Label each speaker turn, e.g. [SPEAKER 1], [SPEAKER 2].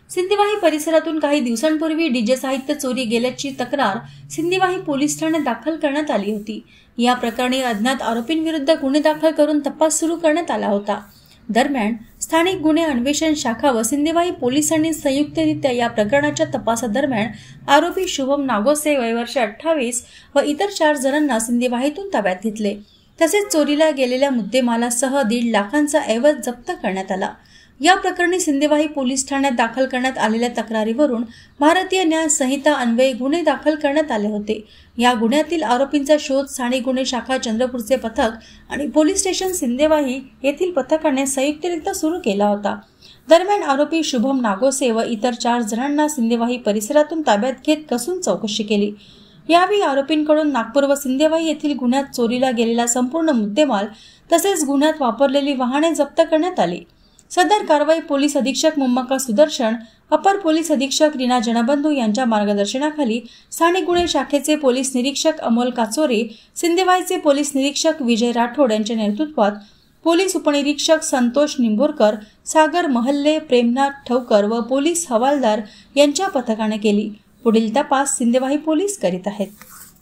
[SPEAKER 1] सिंदेवाही परिसरातून काही दिवसांपूर्वी डीजे साहित्य चोरी गेल्याची तक्रार सिंदेवाही पोलीस ठाण्यात दाखल करण्यात आली होती। या प्रकरणी अज्ञात आरोपींविरुद्ध गुन्हे दाखल करून तपास सुरू करण्यात आला होता। दरम्यान स्थानिक गुन्हे अन्वेषण शाखा व सिंदेवाही पोलिसांनी संयुक्तरित्या या प्रकरणाच्या तपासादरम्यान आरोपी शुभम नागोसे वय वर्ष 28 व इतर 4 जणांना सिंदेवाहीतून ताब्यात घेतले। तसेच चोरीला गेलेल्या मुद्देमालासह 1.5 लाखांचा ऐवज जप्त करण्यात आला। या प्रकरणी सिंदेवाही पोलीस ठाण्यात दाखल करण्यात आलेल्या तक्रारीवरून भारतीय न्याय संहिता अन्वये गुन्हे दाखल करण्यात आले होते। या गुन्ह्यातील आरोपींचा शोध स्थानिक गुन्हे शाखा चंद्रपूरचे पथक आणि पोलीस स्टेशन सिंदेवाही येथील पथकाने संयुक्तरित्या सुरू केला होता। दरम्यान आरोपी शुभम नागोसे व इतर 4 जणांना सिंदेवाही परिसरातून ताब्यात घेत कसून चौकशी केली। यावेळी आरोपींकडून नागपूर व सिंदेवाही येथील गुन्ह्यात चोरीला गेलेला संपूर्ण मुद्देमाल तसेच गुन्ह्यात वापरलेली वाहने जप्त करण्यात आली। सदर कारवाई पोलीस अधीक्षक मुम्मका सुदर्शन, अपर पोलीस अधीक्षक रीना जनबंधू यांच्या मार्गदर्शनाखाली स्थानिक गुन्हे शाखेचे पोलीस निरीक्षक अमोल काचोरे, सिंदेवाहीचे पोलीस निरीक्षक विजय राठोड यांच्या नेतृत्वात पोलीस उपनिरीक्षक संतोष निंबोरकर, सागर महल्ले, प्रेमनाथ ठवकर व पोलीस हवालदार यांच्या पथकाने केली। पुढील तपास सिंदेवाही पोलीस करीत आहेत।